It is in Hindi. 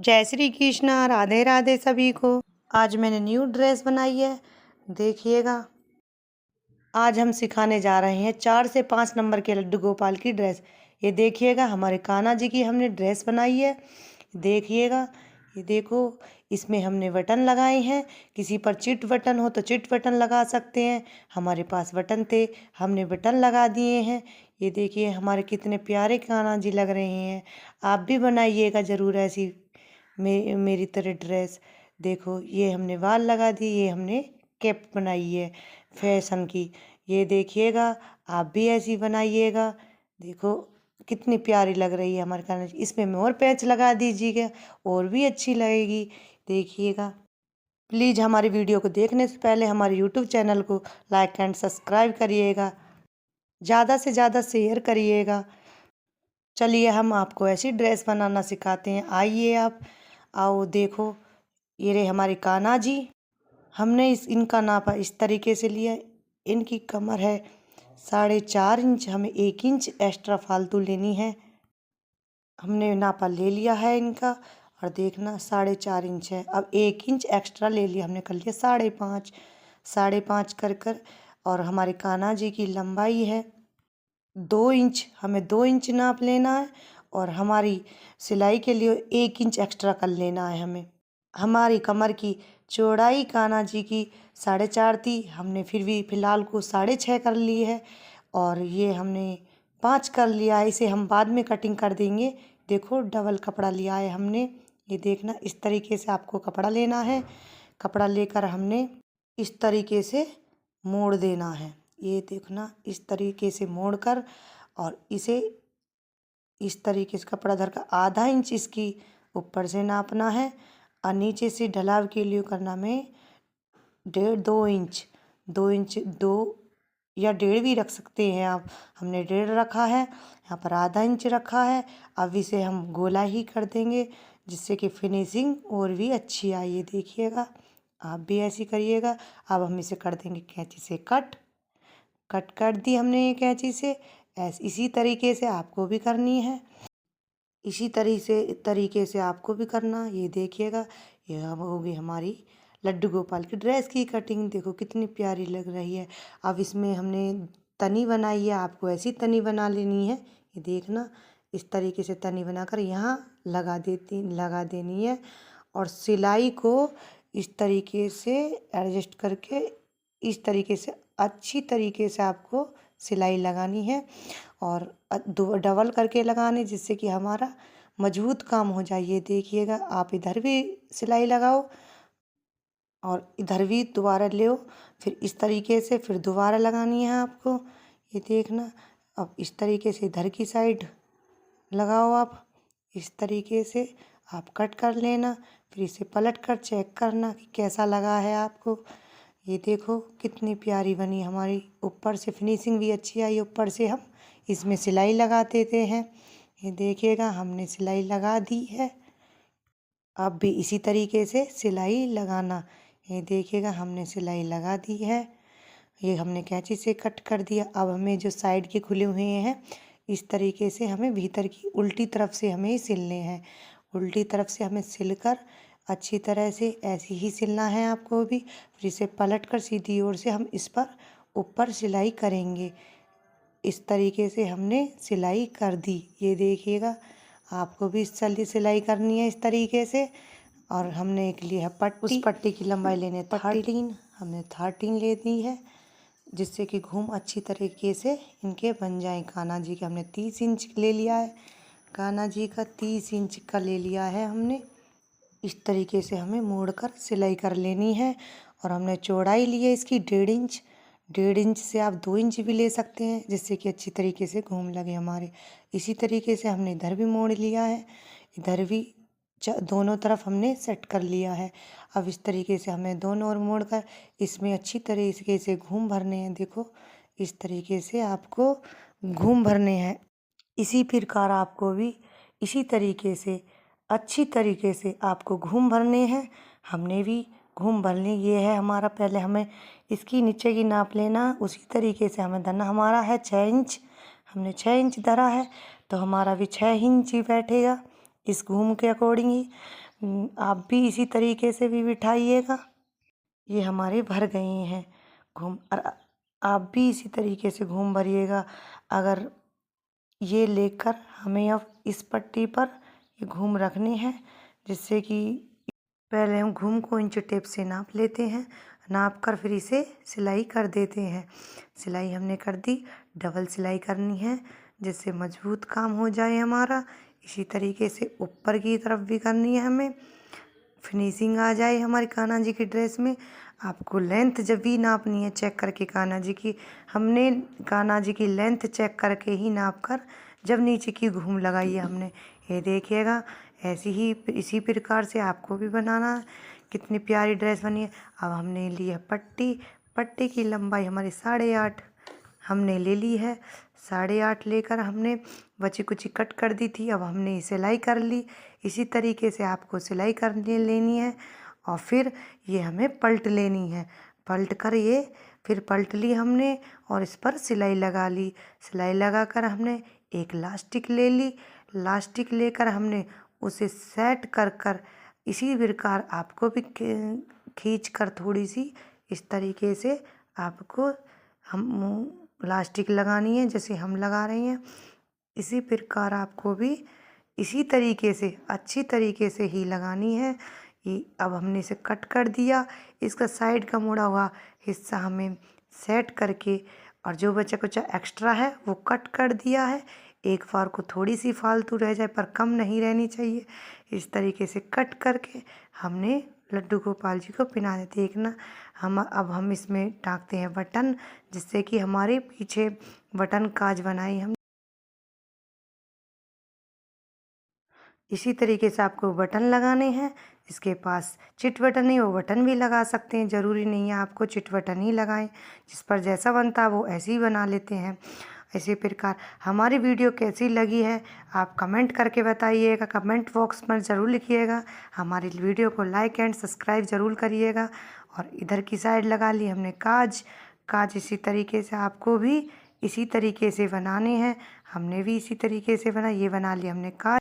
जय श्री कृष्णा, राधे राधे सभी को। आज मैंने न्यू ड्रेस बनाई है, देखिएगा। आज हम सिखाने जा रहे हैं 4 से 5 नंबर के लड्डू गोपाल की ड्रेस। ये देखिएगा, हमारे कान्हा जी की हमने ड्रेस बनाई है। देखिएगा, ये देखो, इसमें हमने बटन लगाए हैं। किसी पर चिट बटन हो तो चिट बटन लगा सकते हैं। हमारे पास बटन थे, हमने बटन लगा दिए हैं। ये देखिए हमारे कितने प्यारे कान्हा जी लग रहे हैं। आप भी बनाइएगा ज़रूर ऐसी मेरी तरह ड्रेस। देखो, ये हमने बाल लगा दी, ये हमने कैप बनाई है फैशन की। ये देखिएगा, आप भी ऐसी बनाइएगा। देखो कितनी प्यारी लग रही है हमारे कान्हा जी। इसमें मोर पैच लगा दीजिएगा और भी अच्छी लगेगी। देखिएगा, प्लीज़ हमारी वीडियो को देखने से पहले हमारे यूट्यूब चैनल को लाइक एंड सब्सक्राइब करिएगा, ज़्यादा से ज़्यादा शेयर करिएगा। चलिए हम आपको ऐसी ड्रेस बनाना सिखाते हैं। आइए आप, आओ देखो, ये रहे हमारे कान्हा जी। हमने इनका नापा इस तरीके से लिया। इनकी कमर है 4.5 इंच, हमें 1 इंच एक्स्ट्रा फालतू लेनी है। हमने नापा ले लिया है इनका, और देखना 4.5 इंच है। अब 1 इंच एक्स्ट्रा ले लिया, हमने कर लिया 5.5, 5.5 कर और हमारे कान्हा जी की लंबाई है 2 इंच, हमें 2 इंच नाप लेना है। और हमारी सिलाई के लिए 1 इंच एक्स्ट्रा कर लेना है हमें। हमारी कमर की चौड़ाई कान्हा जी की 4.5 थी, हमने फिर भी फ़िलहाल को 6.5 कर ली है। और ये हमने 5 कर लिया है, इसे हम बाद में कटिंग कर देंगे। देखो डबल कपड़ा लिया है हमने। ये देखना, इस तरीके से आपको कपड़ा लेना है। कपड़ा लेकर हमने इस तरीके से मोड़ देना है। ये देखना, इस तरीके से मोड़ कर और इसे इस तरीके से कपड़ा धर कर ½ इंच इसकी ऊपर से नापना है। और नीचे से ढलाव के लिए करना में 2.5 इंच, 2 इंच, 2 या 1.5 भी रख सकते हैं आप। हमने 1.5 रखा है, यहाँ पर ½ इंच रखा है। अब इसे हम गोला ही कर देंगे, जिससे कि फिनिशिंग और भी अच्छी आए। ये देखिएगा, आप भी ऐसी करिएगा। अब हम इसे कर देंगे कैंची से कट कर दी हमने ये कैंची से। इसी तरीके से आपको भी करनी है, इसी तरीके से आपको भी करना। ये देखिएगा, ये अब होगी हमारी लड्डू गोपाल की ड्रेस की कटिंग। देखो कितनी प्यारी लग रही है। अब इसमें हमने तनी बनाई है, आपको ऐसी तनी बना लेनी है। ये देखना, इस तरीके से तनी बनाकर यहाँ लगा देनी है। और सिलाई को इस तरीके से एडजस्ट करके इस तरीके से अच्छी तरीके से आपको सिलाई लगानी है। और डबल करके लगाने, जिससे कि हमारा मजबूत काम हो जाए। ये देखिएगा, आप इधर भी सिलाई लगाओ और इधर भी दोबारा ले, फिर इस तरीके से फिर दोबारा लगानी है आपको। ये देखना, अब इस तरीके से इधर की साइड लगाओ आप। इस तरीके से आप कट कर लेना, फिर इसे पलट कर चेक करना कि कैसा लगा है आपको। ये देखो कितनी प्यारी बनी हमारी, ऊपर से फिनिशिंग भी अच्छी आई। ऊपर से हम इसमें सिलाई लगा देते हैं। ये देखिएगा, हमने सिलाई लगा दी है। आप भी इसी तरीके से सिलाई लगाना। ये देखिएगा, हमने सिलाई लगा दी है। ये हमने कैंची से कट कर दिया। अब हमें जो साइड के खुले हुए हैं, इस तरीके से हमें भीतर की उल्टी तरफ से हमें सिलने हैं। उल्टी तरफ से हमें सिलकर अच्छी तरह से ऐसे ही सिलना है आपको भी। फिर इसे पलट कर सीधी ओर से हम इस पर ऊपर सिलाई करेंगे। इस तरीके से हमने सिलाई कर दी। ये देखिएगा, आपको भी इस सिलाई करनी है इस तरीके से। और हमने एक लिया है पट्टी। उस पट्टी की लंबाई लेने 13, हमने 13 लेनी है, जिससे कि घूम अच्छी तरीके से इनके बन जाएं। कान्हा जी के हमने 30 इंच ले लिया है, कान्हा जी का 30 इंच का ले लिया है हमने। इस तरीके से हमें मोड़कर सिलाई कर लेनी है। और हमने चौड़ाई ली है इसकी 1.5 इंच। 1.5 इंच से आप 2 इंच भी ले सकते हैं, जिससे कि अच्छी तरीके से घूम लगे हमारे। इसी तरीके से हमने इधर भी मोड़ लिया है, इधर भी दोनों तरफ हमने सेट कर लिया है। अब इस तरीके से हमें दोनों ओर मोड़ कर इसमें अच्छी तरीके से घूम भरने हैं। देखो इस तरीके से आपको घूम भरने हैं। इसी प्रकार आपको भी इसी तरीके से अच्छी तरीके से आपको घूम भरने हैं। हमने भी घूम भरने, ये है हमारा। पहले हमें इसकी नीचे की नाप लेना, उसी तरीके से हमें धरना। हमारा है 6 इंच, हमने 6 इंच धरा है, तो हमारा भी 6 इंच ही बैठेगा इस घूम के अकॉर्डिंग ही। आप भी इसी तरीके से भी बिठाइएगा। ये हमारे भर गए हैं घूम, और आप भी इसी तरीके से घूम भरिएगा। अगर ये लेकर हमें अब इस पट्टी पर ये घूम रखने हैं, जिससे कि पहले हम घूम को इंच टेप से नाप लेते हैं। नाप कर फिर इसे सिलाई कर देते हैं। सिलाई हमने कर दी, डबल सिलाई करनी है जिससे मजबूत काम हो जाए हमारा। इसी तरीके से ऊपर की तरफ भी करनी है हमें, फिनिशिंग आ जाए हमारी कान्हा जी की ड्रेस में। आपको लेंथ जब भी नापनी है चेक करके कान्हा जी की, हमने कान्हा जी की लेंथ चेक करके ही नाप कर जब नीचे की घूम लगाई है हमने। ये देखिएगा, ऐसी ही इसी प्रकार से आपको भी बनाना है। कितनी प्यारी ड्रेस बनी है। अब हमने ली है पट्टी। पट्टी की लंबाई हमारी 8.5 हमने ले ली है। 8.5 लेकर हमने बची कुची कट कर दी थी। अब हमने सिलाई कर ली। इसी तरीके से आपको सिलाई करने लेनी है और फिर ये हमें पलट लेनी है। पलट कर ये फिर पलट ली हमने और इस पर सिलाई लगा ली। सिलाई लगा कर हमने एक लास्टिक ले ली। लास्टिक लेकर हमने उसे सेट कर कर इसी प्रकार आपको भी खींच कर थोड़ी सी इस तरीके से आपको हम लास्टिक लगानी है जैसे हम लगा रहे हैं। इसी प्रकार आपको भी इसी तरीके से अच्छी तरीके से ही लगानी है। ये अब हमने इसे कट कर दिया। इसका साइड का मुड़ा हुआ हिस्सा हमें सेट करके और जो बचा कुचा एक्स्ट्रा है वो कट कर दिया है। एक बार को थोड़ी सी फालतू रह जाए पर कम नहीं रहनी चाहिए। इस तरीके से कट करके हमने लड्डू गोपाल जी को पहना देते। देखना हम इसमें टाँगते हैं बटन, जिससे कि हमारे पीछे बटन काज बनाई हम। इसी तरीके से आपको बटन लगाने हैं। इसके पास चिट बटन नहीं, वो बटन भी लगा सकते हैं। ज़रूरी नहीं है आपको चिट बटन ही लगाएं। जिस पर जैसा बनता है वो ऐसे ही बना लेते हैं। इसी प्रकार हमारी वीडियो कैसी लगी है आप कमेंट करके बताइएगा। कमेंट बॉक्स में ज़रूर लिखिएगा। हमारी वीडियो को लाइक एंड सब्सक्राइब ज़रूर करिएगा। और इधर की साइड लगा ली हमने काज। काज इसी तरीके से आपको भी इसी तरीके से बनाने हैं। हमने भी इसी तरीके से बना, ये बना लिया हमने काज।